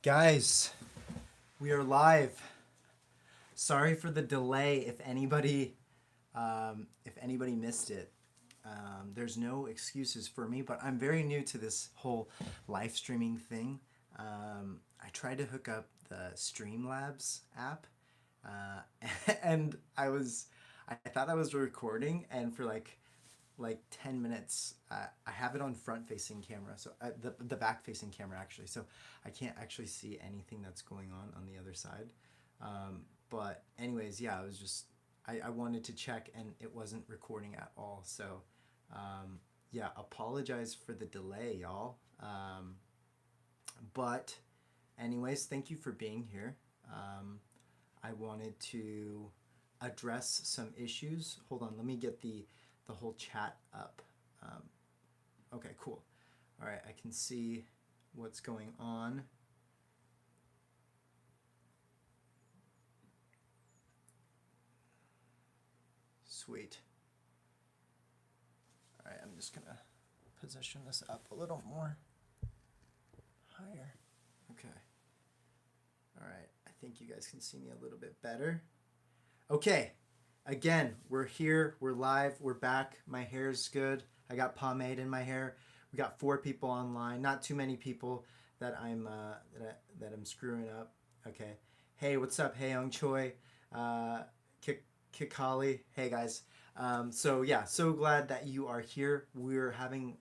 Guys, we are live. Sorry for the delay. If anybody missed it, there's no excuses for me. But I'm very new to this whole live streaming thing. I tried to hook up the Streamlabs app, and I thought I was recording, and for like 10 minutes I have it on front facing camera, so the back facing camera actually, so I can't actually see anything that's going on the other side. But anyways, yeah, I wanted to check and it wasn't recording at all, so yeah, apologize for the delay, y'all. But anyways, thank you for being here. I wanted to address some issues. Hold on, let me get the whole chat up. Okay, cool. All right, I can see what's going on. Sweet. All right, I'm just gonna position this up a little more higher. Okay. All right, I think you guys can see me a little bit better. Okay, again, we're here, we're live, we're back. My hair's good. I got pomade in my hair. We got 4 people online. Not too many people that I'm screwing up. Okay. Hey, what's up? Hey, Young Choi, Kikali. Hey guys. So yeah, so glad that you are here. We're having.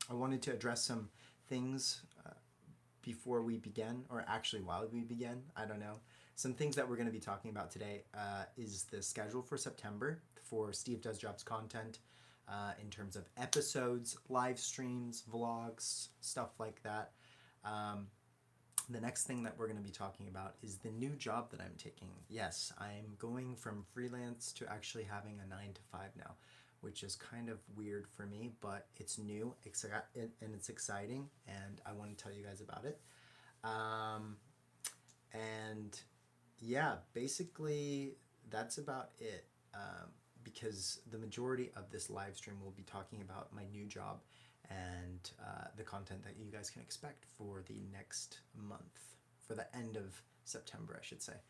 I wanted to address some things before we begin, or actually while we begin. I don't know. Some things that we're going to be talking about today is the schedule for September for Steve Does Jobs content, in terms of episodes, live streams, vlogs, stuff like that. The next thing that we're going to be talking about is the new job that I'm taking. Yes, I'm going from freelance to actually having a 9 to 5 now, which is kind of weird for me, but it's new and it's exciting, and I want to tell you guys about it. And yeah, basically that's about it. Because the majority of this live stream will be talking about my new job and the content that you guys can expect for the next month, for the end of September, I should say.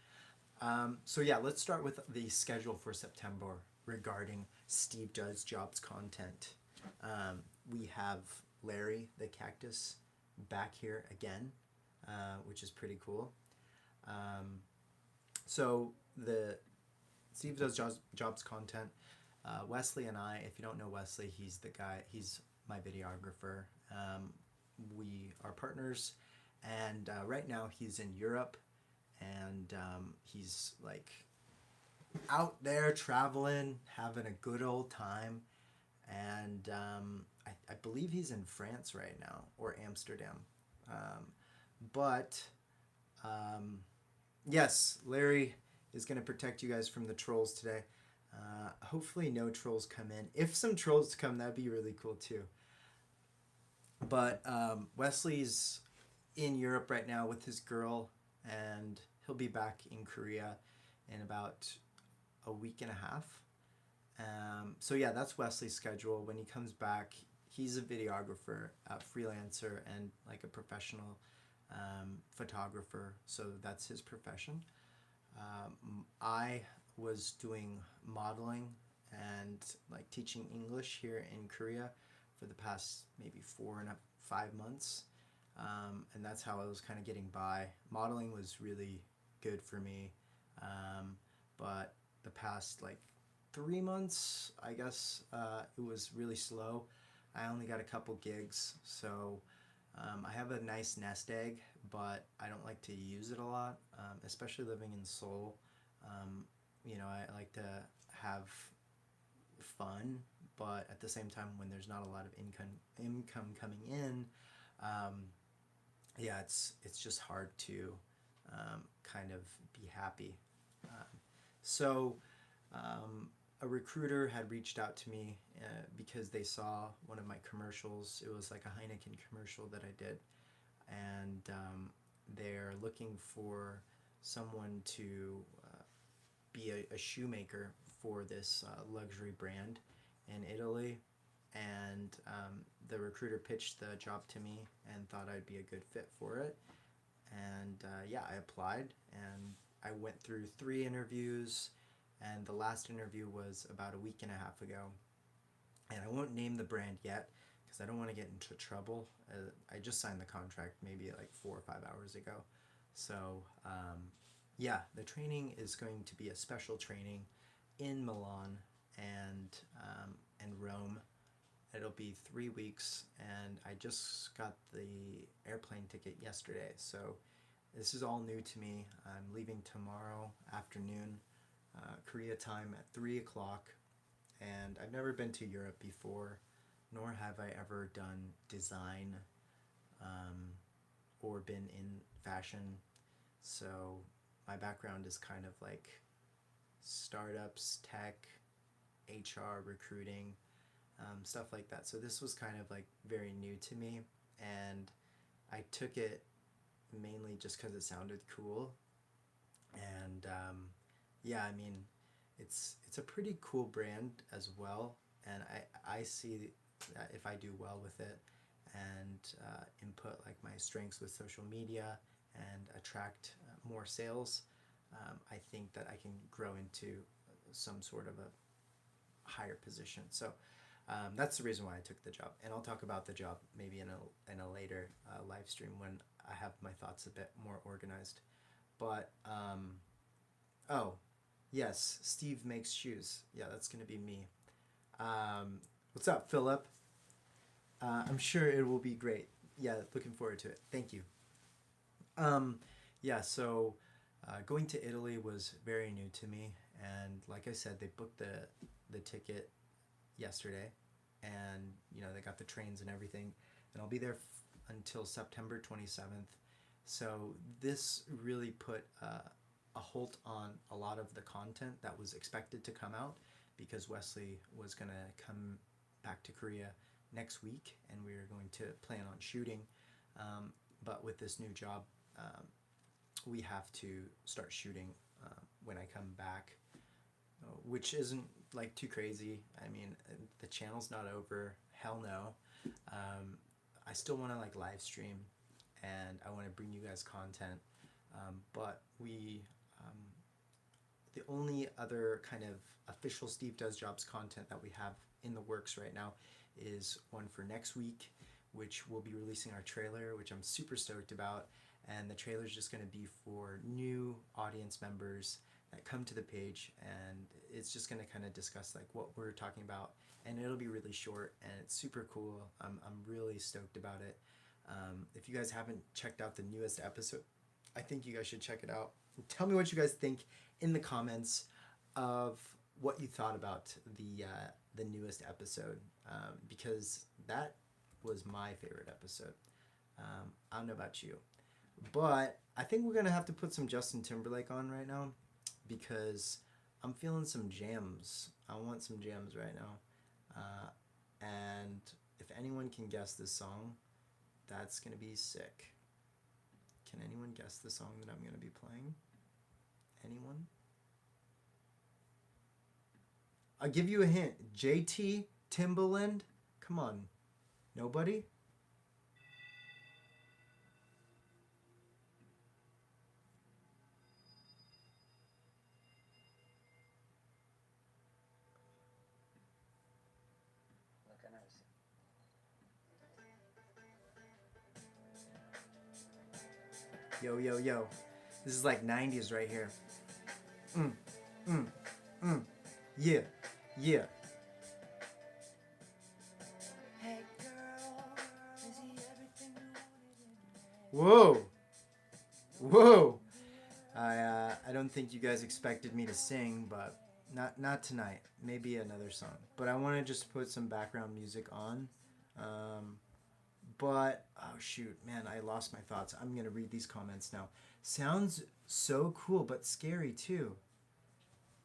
So yeah, let's start with the schedule for September regarding Steve Does Jobs content. We have Larry the Cactus back here again, which is pretty cool. So the Steve Does Jobs content. Wesley and I, if you don't know Wesley, he's the guy, he's my videographer. We are partners, and right now he's in Europe, and he's like out there traveling, having a good old time. And I believe he's in France right now, or Amsterdam. But yes, Larry is going to protect you guys from the trolls today. Hopefully no trolls come in. If some trolls come, that'd be really cool too. But Wesley's in Europe right now with his girl, and he'll be back in Korea in about a week and a half. So yeah, that's Wesley's schedule. When he comes back, he's a videographer, a freelancer, and like a professional photographer. So that's his profession. I was doing modeling and like teaching English here in Korea for the past maybe 5 months, and that's how I was kind of getting by. Modeling was really good for me, but the past like 3 months, I guess, it was really slow. I only got a couple gigs, so I have a nice nest egg, but I don't like to use it a lot, especially living in Seoul. I like to have fun, but at the same time, when there's not a lot of income coming in, yeah, it's just hard to kind of be happy. So a recruiter had reached out to me because they saw one of my commercials. It was like a Heineken commercial that I did, and they're looking for someone to be a shoemaker for this luxury brand in Italy. And the recruiter pitched the job to me and thought I'd be a good fit for it. and yeah, I applied, and I went through 3 interviews, and the last interview was about a week and a half ago. And I won't name the brand yet because I don't want to get into trouble. I just signed the contract maybe like 4 or 5 hours ago. So yeah, the training is going to be a special training in Milan and Rome. It'll be 3 weeks, and I just got the airplane ticket yesterday. So this is all new to me. I'm leaving tomorrow afternoon, Korea time at 3 o'clock, and I've never been to Europe before, nor have I ever done design um, or been in fashion. So my background is kind of like startups, tech, HR, recruiting, stuff like that. So this was kind of like very new to me, and I took it mainly just because it sounded cool. And yeah, I mean, it's a pretty cool brand as well, and I see that if I do well with it and input like my strengths with social media and attract more sales, I think that I can grow into some sort of a higher position. So that's the reason why I took the job, and I'll talk about the job maybe in a later live stream when I have my thoughts a bit more organized. But oh, yes, Steve makes shoes. Yeah, that's gonna be me. What's up, Philip? I'm sure it will be great. Yeah, looking forward to it. Thank you. Um, yeah, so going to Italy was very new to me, and like I said, they booked the ticket yesterday, and they got the trains and everything, and I'll be there until September 27th. So this really put a halt on a lot of the content that was expected to come out, because Wesley was going to come back to Korea next week, and we were going to plan on shooting. But with this new job, we have to start shooting when I come back, which isn't like too crazy. I mean, the channel's not over. Hell no. I still want to like live stream, and I want to bring you guys content. But the only other kind of official Steve Does Jobs content that we have in the works right now is one for next week, which we'll be releasing our trailer, which I'm super stoked about. And the trailer is just going to be for new audience members that come to the page, and it's just going to kind of discuss like what we're talking about, and it'll be really short, and it's super cool. I'm really stoked about it. If you guys haven't checked out the newest episode, I think you guys should check it out. Tell me what you guys think in the comments of what you thought about the newest episode, because that was my favorite episode. I don't know about you, but I think we're gonna have to put some Justin Timberlake on right now, because I'm feeling some jams. I want some jams right now, and if anyone can guess this song, that's gonna be sick. Can anyone guess the song that I'm gonna be playing? Anyone? I'll give you a hint. JT Timbaland? Come on. Nobody? Yo, yo, yo. This is like 90s right here. Mm, mm, mm. Yeah, yeah. Whoa, whoa. I don't think you guys expected me to sing, but not tonight. Maybe another song. But I want to just put some background music on. But oh shoot, man, I lost my thoughts. I'm gonna read these comments now. Sounds so cool, but scary too.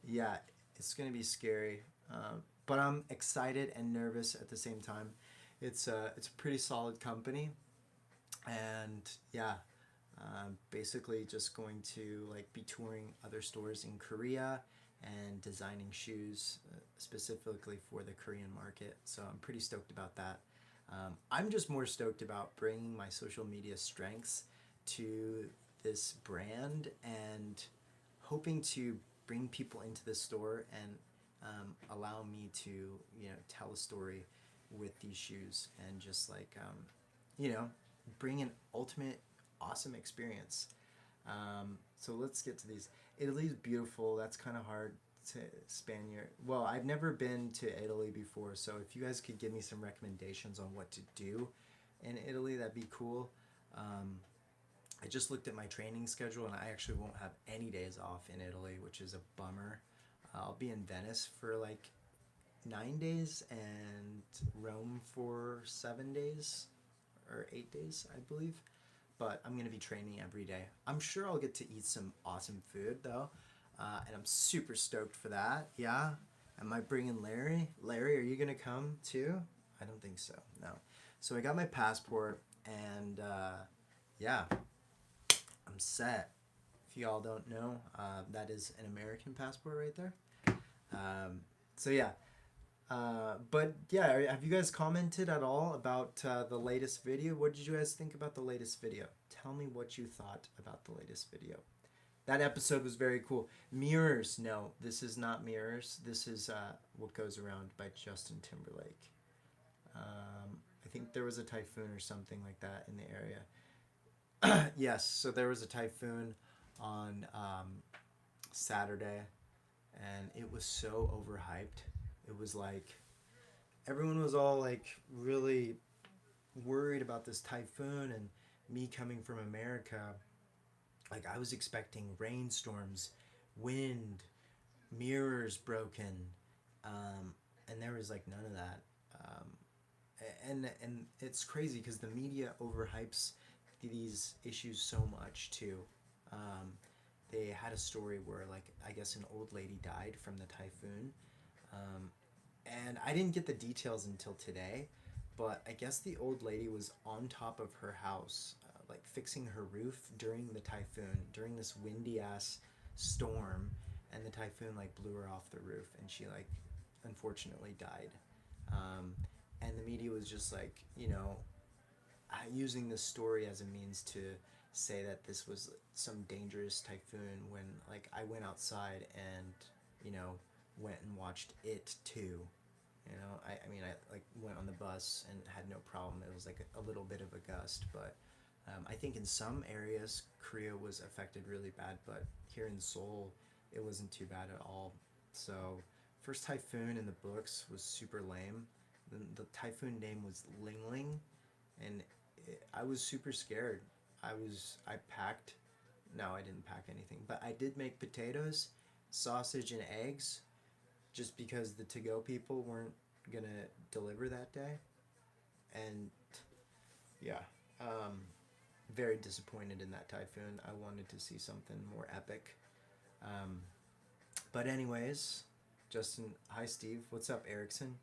Yeah, it's gonna be scary, but I'm excited and nervous at the same time. It's a pretty solid company, and yeah, basically just going to like be touring other stores in Korea and designing shoes specifically for the Korean market. So I'm pretty stoked about that. I'm just more stoked about bringing my social media strengths to this brand and hoping to bring people into the store and allow me to, you know, tell a story with these shoes and just like, you know, bring an ultimate awesome experience. So let's get to these. Italy's beautiful. That's kind of hard to span your... Well, I've never been to Italy before, so if you guys could give me some recommendations on what to do in Italy, that'd be cool. I just looked at my training schedule, and I actually won't have any days off in Italy, which is a bummer. I'll be in Venice for like 9 days and Rome for 7 days or 8 days, I believe. But I'm going to be training every day. I'm sure I'll get to eat some awesome food, though. And I'm super stoked for that. Yeah? Am I bringing Larry? Larry, are you going to come too? I don't think so. No. So I got my passport, and yeah, I'm set. If you all don't know, that is an American passport right there. So yeah. But yeah, have you guys commented at all about the latest video? What did you guys think about the latest video? Tell me what you thought about the latest video. That episode was very cool. Mirrors. No, this is not Mirrors. This is What Goes Around by Justin Timberlake. I think there was a typhoon or something like that in the area. Yes, so there was a typhoon on Saturday, and it was so overhyped. It was like everyone was all like really worried about this typhoon, and me coming from America, like I was expecting rainstorms, wind, mirrors broken, and there was like none of that. And it's crazy because the media overhypes these issues so much too. They had a story where like I guess an old lady died from the typhoon. And I didn't get the details until today, but I guess the old lady was on top of her house, like fixing her roof during the typhoon, during this windy ass storm, and the typhoon like blew her off the roof, and she like unfortunately died. And the media was just like, you know, using this story as a means to say that this was some dangerous typhoon when like I went outside and, you know, went and watched it too. You know, I mean, I like went on the bus and had no problem. It was like a little bit of a gust, but I think in some areas Korea was affected really bad, but here in Seoul it wasn't too bad at all. So first typhoon in the books was super lame. The typhoon name was Ling Ling, and I was super scared. I packed, no, I didn't pack anything, but I did make potatoes, sausage, and eggs, just because the to-go people weren't gonna deliver that day. And yeah, very disappointed in that typhoon. I wanted to see something more epic. But anyways, Justin, hi Steve, what's up Erickson?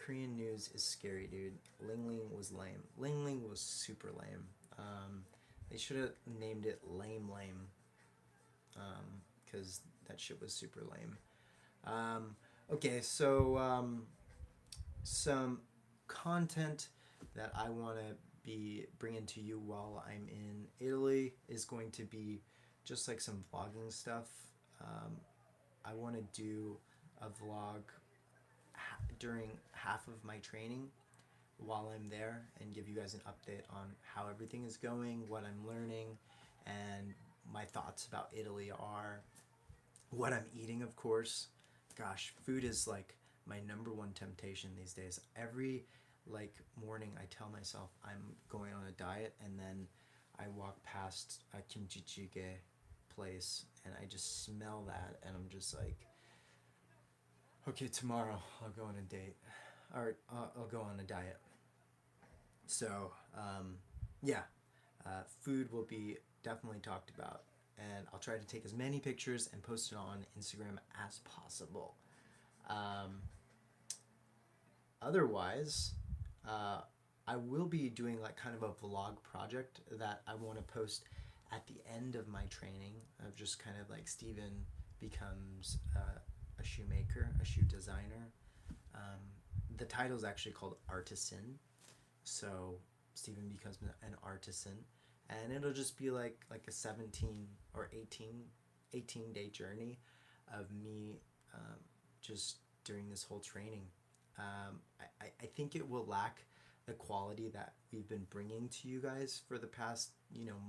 Korean news is scary, dude. Ling Ling was lame. Ling Ling was super lame. They should have named it Lame Lame, because that shit was super lame. Okay, so some content that I want to be bringing to you while I'm in Italy is going to be just like some vlogging stuff. I want to do a vlog during half of my training while I'm there and give you guys an update on how everything is going, what I'm learning, and my thoughts about Italy are, what I'm eating, of course. Gosh, food is like my number one temptation these days. Every like morning I tell myself I'm going on a diet, and then I walk past a kimchi jjigae place and I just smell that and I'm just like, okay, tomorrow I'll go on a date, or I'll go on a diet. So yeah, food will be definitely talked about, and I'll try to take as many pictures and post it on Instagram as possible. Otherwise, I will be doing like kind of a vlog project that I want to post at the end of my training, of just kind of like Steven becomes a shoemaker, a shoe designer. The title is actually called Artisan. So Steven becomes an artisan, and it'll just be like a 17 or 18 day journey of me just during this whole training. I think it will lack the quality that we've been bringing to you guys for the past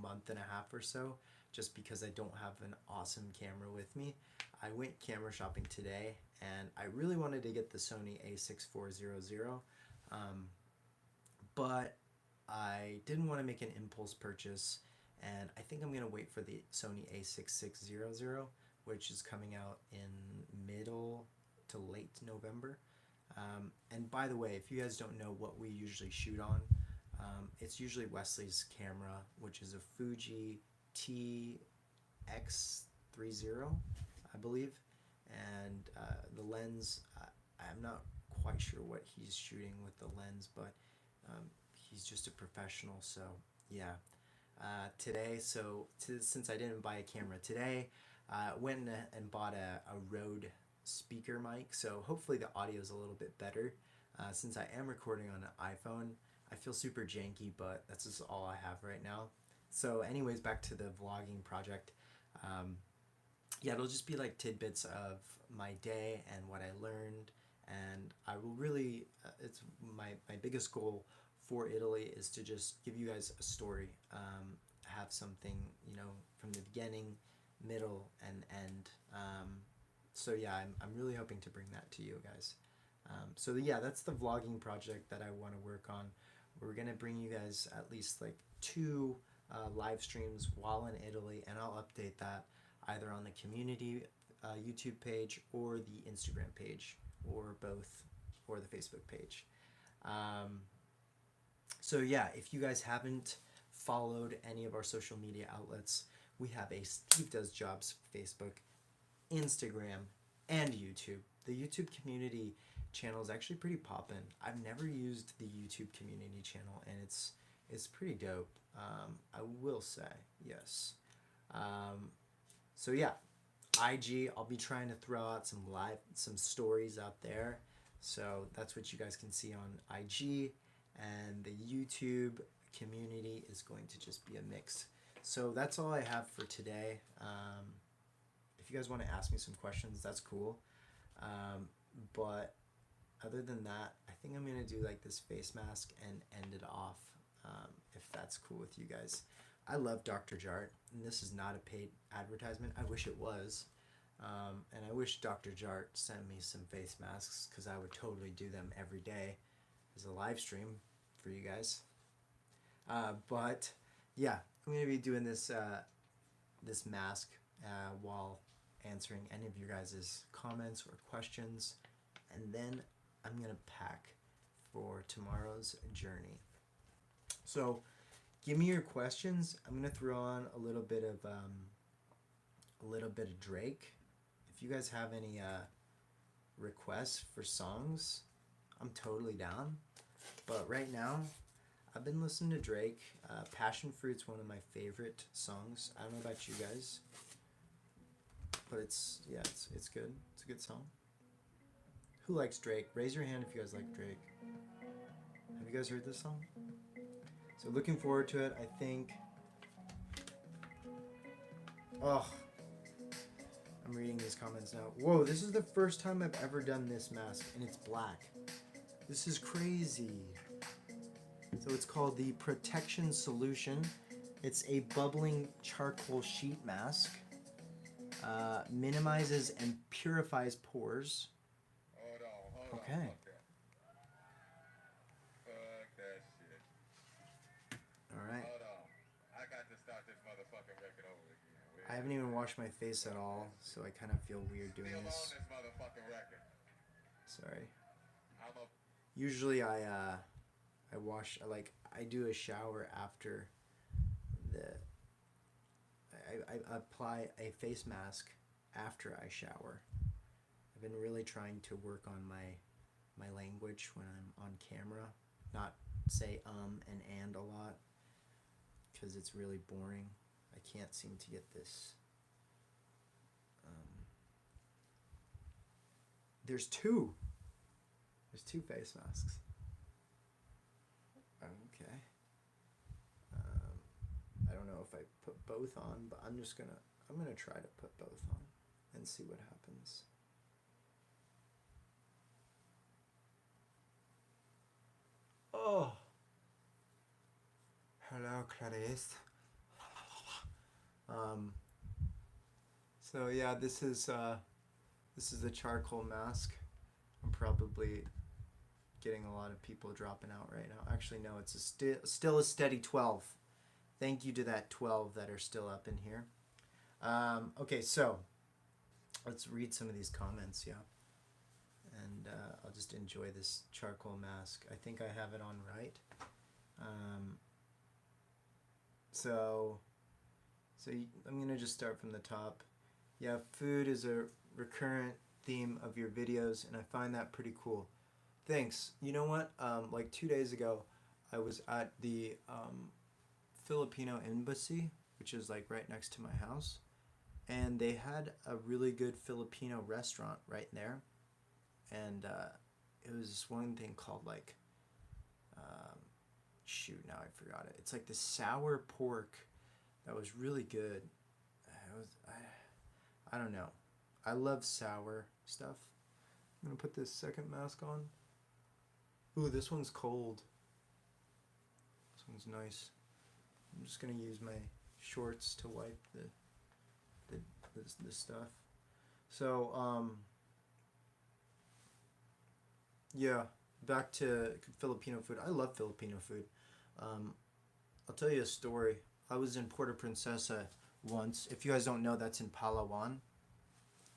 month and a half or so, just because I don't have an awesome camera with me. I went camera shopping today, and I really wanted to get the Sony a6400, but I didn't want to make an impulse purchase, and I think I'm going to wait for the Sony a6600, which is coming out in middle to late November. And by the way, if you guys don't know what we usually shoot on, it's usually Wesley's camera, which is a Fuji TX30, I believe. And the lens, I'm not quite sure what he's shooting with the lens, but he's just a professional. So yeah, today, since I didn't buy a camera today, went and bought a Rode speaker mic, so hopefully the audio is a little bit better. Since I am recording on an iPhone, I feel super janky, but that's just all I have right now. So anyways, back to the vlogging project. Yeah, it'll just be like tidbits of my day and what I learned, and I will really, it's my biggest goal for Italy is to just give you guys a story, have something, from the beginning, middle, and end. So yeah, I'm really hoping to bring that to you guys. So yeah, that's the vlogging project that I want to work on. We're going to bring you guys at least like 2 live streams while in Italy, and I'll update that either on the community YouTube page or the Instagram page, or both, or the Facebook page. So yeah, if you guys haven't followed any of our social media outlets, we have a Steve Does Jobs Facebook, Instagram, and YouTube. The YouTube community channel is actually pretty poppin'. I've never used the YouTube community channel, and it's pretty dope. I will say, yes. So yeah, IG, I'll be trying to throw out some stories out there. So that's what you guys can see on IG, and the YouTube community is going to just be a mix. So that's all I have for today. If you guys want to ask me some questions, that's cool. But other than that, I think I'm going to do like this face mask and end it off, if that's cool with you guys. I love Dr. Jart, and this is not a paid advertisement. I wish it was. And I wish Dr. Jart sent me some face masks, because I would totally do them every day as a live stream for you guys. But yeah, I'm going to be doing this this mask while answering any of your guys' comments or questions, and then I'm going to pack for tomorrow's journey. So give me your questions. I'm going to throw on a little bit of Drake. If you guys have any requests for songs, I'm totally down. But right now, I've been listening to Drake. Passion Fruit's one of my favorite songs. I don't know about you guys, but it's good. It's a good song. Who likes Drake? Raise your hand if you guys like Drake. Have you guys heard this song? So looking forward to it. I think. Oh, I'm reading these comments now. Whoa, this is the first time I've ever done this mask, and it's black. This is crazy. So it's called the Protection Solution. It's a bubbling charcoal sheet mask. Minimizes and purifies pores. Hold on. Okay. Fuck that shit. Alright. Hold on. I got to start this motherfucking record over again. I haven't even washed my face at all, so I kind of feel weird doing Still this. on this motherfucking record. Sorry. I'm a Usually I do a shower after I apply a face mask after I shower. I've been really trying to work on my language when I'm on camera, not say and a lot, because it's really boring. I can't seem to get this. There's two face masks. Okay. I if I put both on, but I'm gonna try to put both on and see what happens. Oh, hello, Clarice. So yeah, this is the charcoal mask. I'm probably getting a lot of people dropping out right now. Actually, no, it's still a steady 12. Thank you to that 12 that are still up in here. Okay, so let's read some of these comments, yeah. And I'll just enjoy this charcoal mask. I think I have it on right. I'm going to just start from the top. Yeah, food is a recurrent theme of your videos, and I find that pretty cool. Thanks. You know what? Like 2 days ago, I was at the Filipino embassy, which is like right next to my house, and they had a really good Filipino restaurant right there, and it was this one thing called like, shoot, now I forgot it. It's like the sour pork that was really good. I don't know. I love sour stuff. I'm gonna put this second mask on. Ooh, this one's cold. This one's nice. I'm just gonna use my shorts to wipe the stuff. So yeah, back to Filipino food. I love Filipino food. I'll tell you a story. I was in Puerto Princesa once. If you guys don't know, that's in Palawan,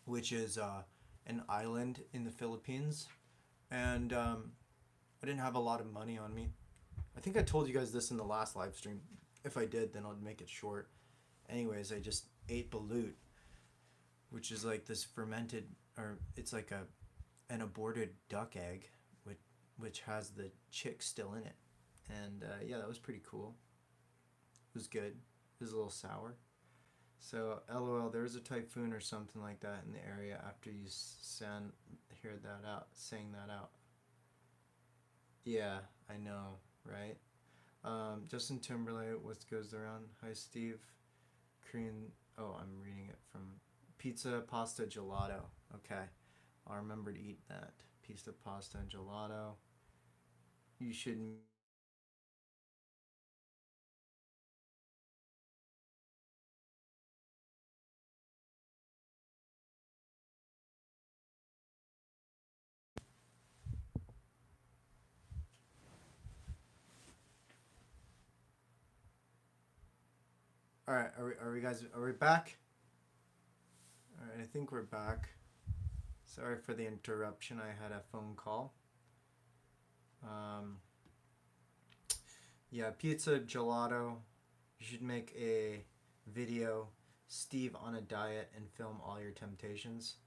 which is an island in the Philippines. And I didn't have a lot of money on me. I think I told you guys this in the last live stream. If I did, then I'll make it short. Anyways, I just ate balut, which is like this fermented, or it's like an aborted duck egg, which has the chick still in it. And yeah, that was pretty cool. It was good. It was a little sour. So, LOL, there was a typhoon or something like that in the area after you sang that out. Yeah, I know, right? Justin Timberlake, what goes around? Hi, Steve. Korean. Oh, I'm reading it from pizza, pasta, gelato. Okay, I'll remember to eat that. Pizza, pasta, and gelato. You should. All right, are we back? All right, I think we're back. Sorry for the interruption. I had a phone call. Yeah, pizza, gelato. You should make a video, Steve on a diet, and film all your temptations.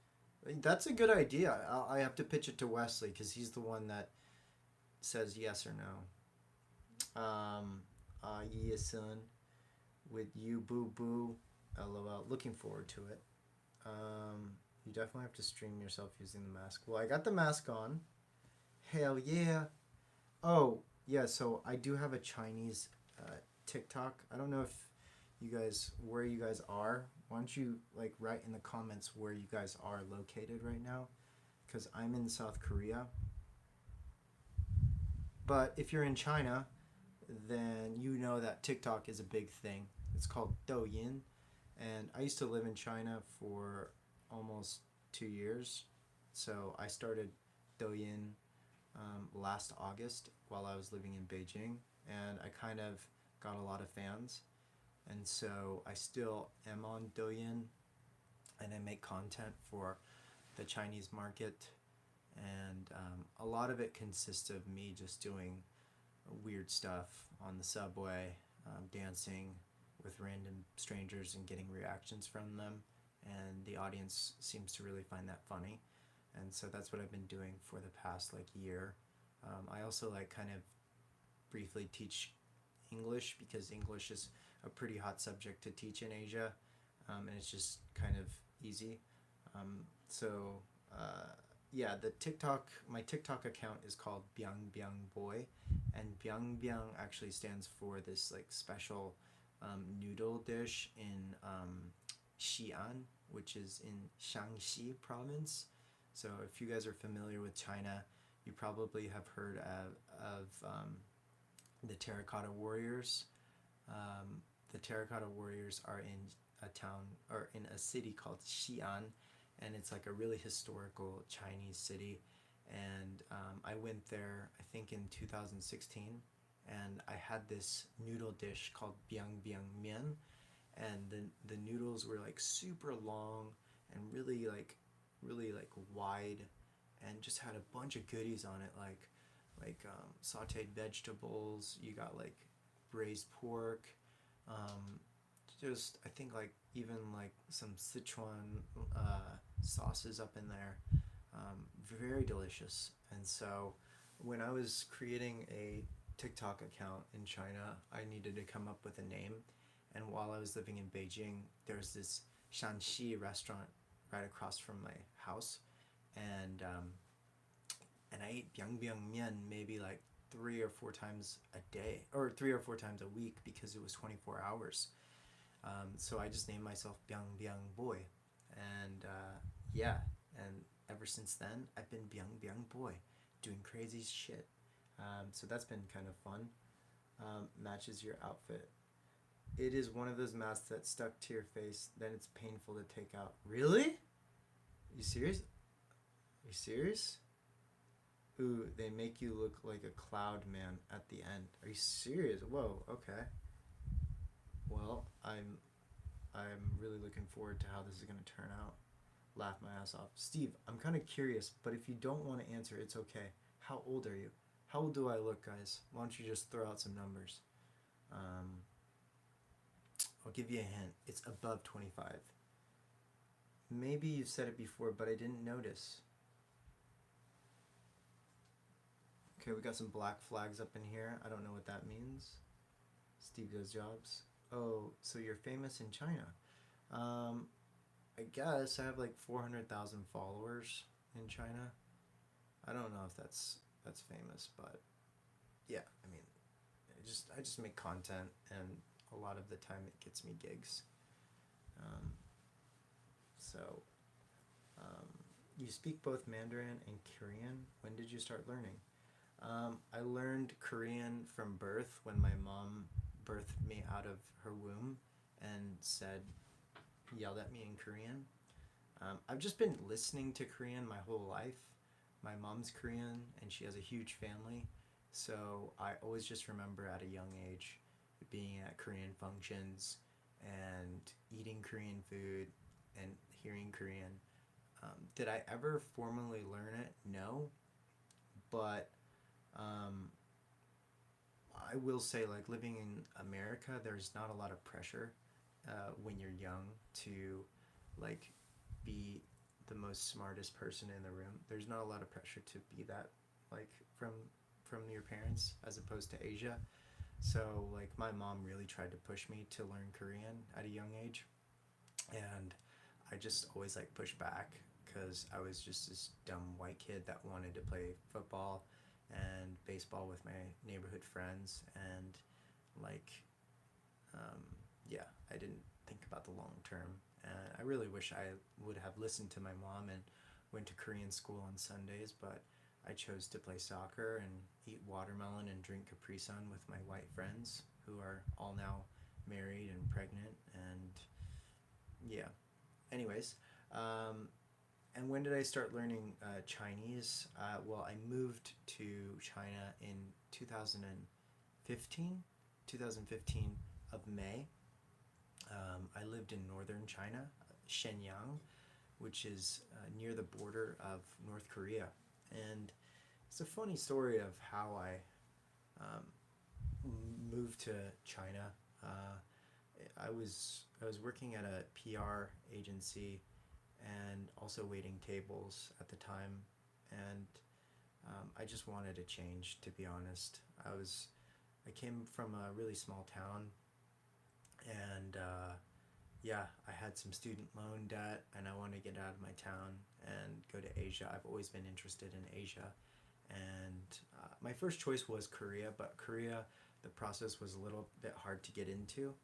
That's a good idea. I have to pitch it to Wesley because he's the one that says yes or no. Yeah, son. With you, boo boo. LOL. Looking forward to it. You definitely have to stream yourself using the mask. Well, I got the mask on. Hell yeah. Oh, yeah, so I do have a Chinese TikTok. I don't know where you guys are. Why don't you like write in the comments where you guys are located right now? Because I'm in South Korea. But if you're in China, then you know that TikTok is a big thing. It's called Douyin. And I used to live in China for almost 2 years. So I started Douyin last August while I was living in Beijing, and I kind of got a lot of fans, and so I still am on Douyin, and I make content for the Chinese market, and a lot of it consists of me just doing weird stuff on the subway, dancing with random strangers and getting reactions from them, and the audience seems to really find that funny. And so that's what I've been doing for the past like year. I also like kind of briefly teach English because English is a pretty hot subject to teach in Asia, and it's just kind of easy. Yeah, my TikTok account is called Byung Byung Boy, and Byung Byung actually stands for this like special noodle dish in Xi'an, which is in Shaanxi province. So if you guys are familiar with China, you probably have heard of the Terracotta Warriors. The Terracotta Warriors are in a town or in a city called Xi'an, and it's like a really historical Chinese city. And I went there, I think, in 2016, and I had this noodle dish called biang biang mian, and the noodles were like super long and really like wide, and just had a bunch of goodies on it, like sautéed vegetables. You got like braised pork, just I think like even like some Sichuan sauces up in there. Very delicious. And so when I was creating a TikTok account in China, I needed to come up with a name. And while I was living in Beijing, there's this Shanxi restaurant right across from my house, and I ate biang biang mian maybe like 3 or 4 times a day, or 3 or 4 times a week, because it was 24 hours. So I just named myself Biang Biang Boy, and yeah, and ever since then I've been Biang Biang Boy, doing crazy shit. So that's been kind of fun. Matches your outfit. It is one of those masks that stuck to your face, then it's painful to take out. Really? You serious? Are you serious? Ooh, they make you look like a cloud man at the end. Are you serious? Whoa, okay. Well, I'm really looking forward to how this is gonna turn out. Laugh my ass off. Steve, I'm kind of curious, but if you don't want to answer, it's okay. How old are you? How old do I look, guys? Why don't you just throw out some numbers? I'll give you a hint. It's above 25. Maybe you've said it before, but I didn't notice. Okay, we got some black flags up in here. I don't know what that means. Steve does jobs. Oh, so you're famous in China. I guess I have like 400,000 followers in China. I don't know if that's famous, but yeah, I mean, I just make content, and a lot of the time it gets me gigs. Um, so, you speak both Mandarin and Korean. When did you start learning? I learned Korean from birth, when my mom birthed me out of her womb and yelled at me in Korean. I've just been listening to Korean my whole life. My mom's Korean, and she has a huge family, so I always just remember at a young age being at Korean functions and eating Korean food and hearing Korean. Did I ever formally learn it? No, but I will say, like, living in America, there's not a lot of pressure when you're young to like be the most smartest person in the room. There's not a lot of pressure to be that, like, from your parents, as opposed to Asia. So like my mom really tried to push me to learn Korean at a young age, and I just always like pushed back, because I was just this dumb white kid that wanted to play football and baseball with my neighborhood friends, and like yeah, I didn't think about the long term. And I really wish I would have listened to my mom and went to Korean school on Sundays, but I chose to play soccer and eat watermelon and drink Capri Sun with my white friends, who are all now married and pregnant. And yeah, anyways, and when did I start learning Chinese? Well, I moved to China in 2015 of May. I lived in northern China, Shenyang, which is near the border of North Korea. And it's a funny story of how I moved to China. I was working at a PR agency and also waiting tables at the time, and I just wanted a change, to be honest. I came from a really small town, and yeah, I had some student loan debt, and I wanted to get out of my town and go to Asia. I've always been interested in Asia, and my first choice was Korea, but Korea, the process was a little bit hard to get into.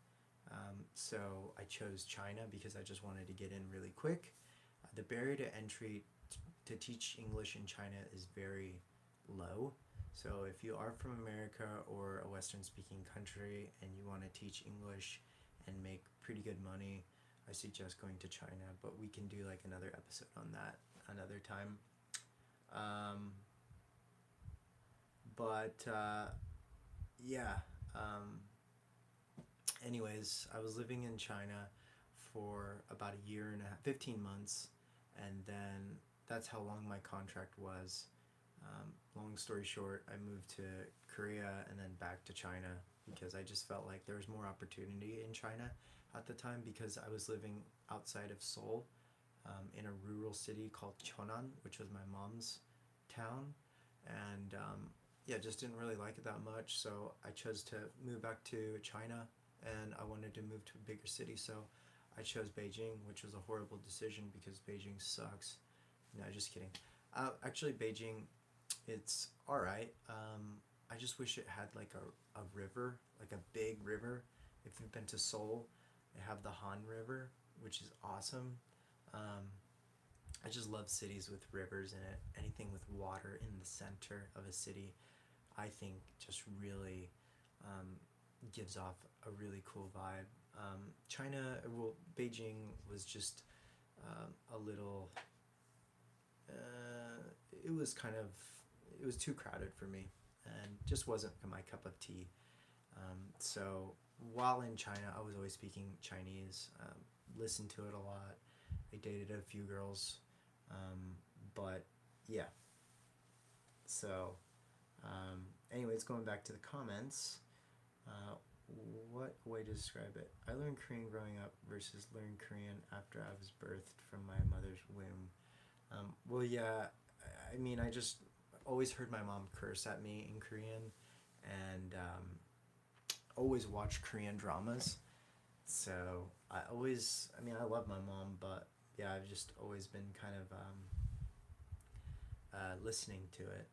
So I chose China because I just wanted to get in really quick. The barrier to entry to teach English in China is very low. So if you are from America or a Western speaking country and you want to teach English and make pretty good money, I suggest going to China. But we can do like another episode on that another time. Yeah. Anyways, I was living in China for about a year and a half, 15 months, and then that's how long my contract was. Long story short, I moved to Korea and then back to China because I just felt like there was more opportunity in China at the time because I was living outside of Seoul, in a rural city called Cheonan, which was my mom's town, and yeah, just didn't really like it that much. So I chose to move back to China, and I wanted to move to a bigger city. So I chose Beijing, which was a horrible decision because Beijing sucks. No, just kidding. Actually, Beijing, it's all right. I just wish it had like a river, like a big river. If you've been to Seoul, they have the Han River, which is awesome. I just love cities with rivers in it. Anything with water in the center of a city, I think, just really gives off a really cool vibe. China, well, Beijing was just a little. It was kind of. It was too crowded for me, and just wasn't my cup of tea. So while in China, I was always speaking Chinese. Listened to it a lot. I dated a few girls, but yeah. So, anyways, going back to the comments. What way to describe it? I learned Korean growing up versus learned Korean after I was birthed from my mother's womb. Well, yeah, I mean, I just always heard my mom curse at me in Korean, and always watched Korean dramas. So I mean, I love my mom, but yeah, I've just always been kind of listening to it.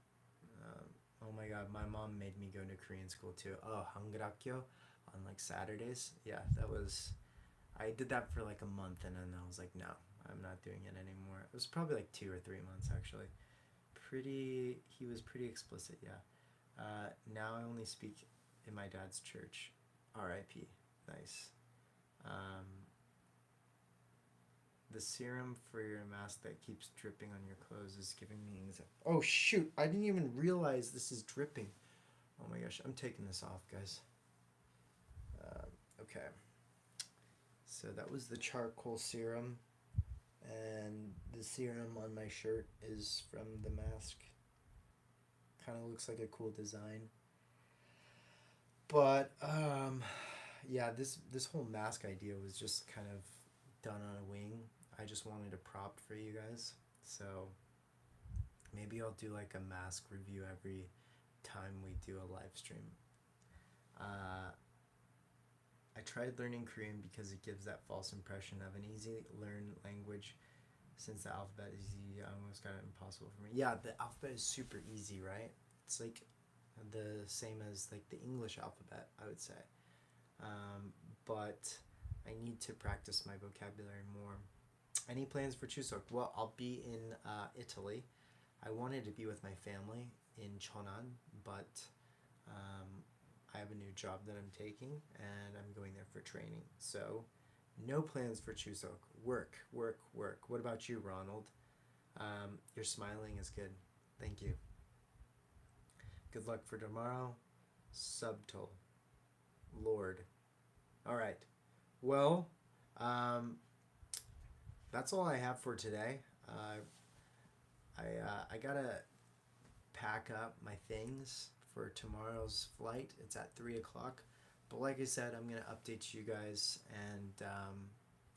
Oh my god, my mom made me go to Korean school too. Oh, Hangulakyo on like Saturdays. Yeah, I did that for like a month, and then I was like, no, I'm not doing it anymore. It was probably like 2 or 3 months actually. He was pretty explicit, yeah. Now I only speak in my dad's church. R.I.P. Nice. The serum for your mask that keeps dripping on your clothes is giving me anxiety. Oh shoot, I didn't even realize this is dripping. Oh my gosh, I'm taking this off, guys. Okay. So that was the charcoal serum, and the serum on my shirt is from the mask. Kind of looks like a cool design. But yeah, this whole mask idea was just kind of done on a wing. I just wanted a prop for you guys, so maybe I'll do like a mask review every time we do a live stream. I tried learning Korean because it gives that false impression of an easy learn language. Since the alphabet is easy, I almost got it impossible for me. Yeah, the alphabet is super easy, right? It's like the same as like the English alphabet, I would say. But I need to practice my vocabulary more. Any plans for Chuseok? Well, I'll be in Italy. I wanted to be with my family in Cheonan, but I have a new job that I'm taking, and I'm going there for training. So, no plans for Chuseok. Work, work, work. What about you, Ronald? Your smiling is good. Thank you. Good luck for tomorrow. Subtle. Lord. All right. Well, that's all I have for today. I gotta pack up my things for tomorrow's flight. It's at 3 o'clock. But like I said, I'm gonna update you guys, and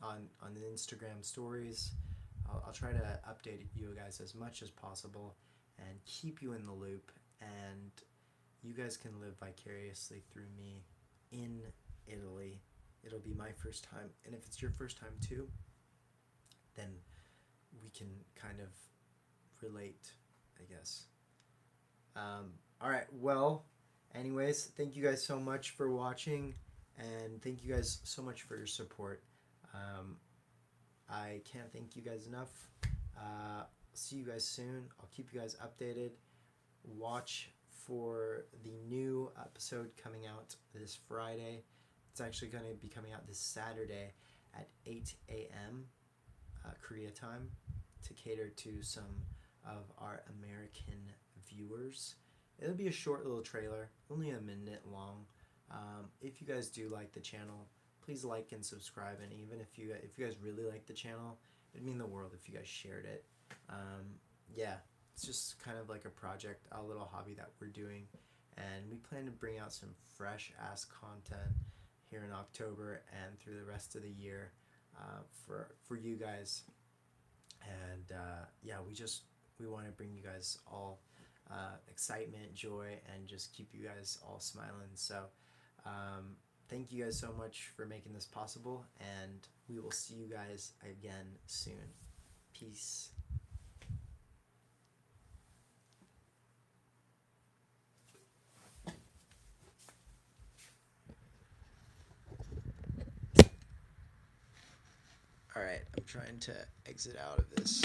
on the Instagram stories. I'll try to update you guys as much as possible and keep you in the loop. And you guys can live vicariously through me in Italy. It'll be my first time, and if it's your first time too, then we can kind of relate, I guess. All right, well, anyways, thank you guys so much for watching, And thank you guys so much for your support. I can't thank you guys enough. See you guys soon. I'll keep you guys updated. Watch for the new episode coming out this Friday. It's actually going to be coming out this Saturday at 8 a.m. Korea time to cater to some of our American viewers. It'll be a short little trailer, only a minute long. If you guys do like the channel, please like and subscribe. And even if you guys really like the channel, it'd mean the world if you guys shared it. Yeah, it's just kind of like a project, a little hobby that we're doing, and we plan to bring out some fresh ass content here in October and through the rest of the year for you guys. And yeah, we want to bring you guys all excitement, joy, and just keep you guys all smiling. So thank you guys so much for making this possible, and we will see you guys again soon. Peace. Alright, I'm trying to exit out of this.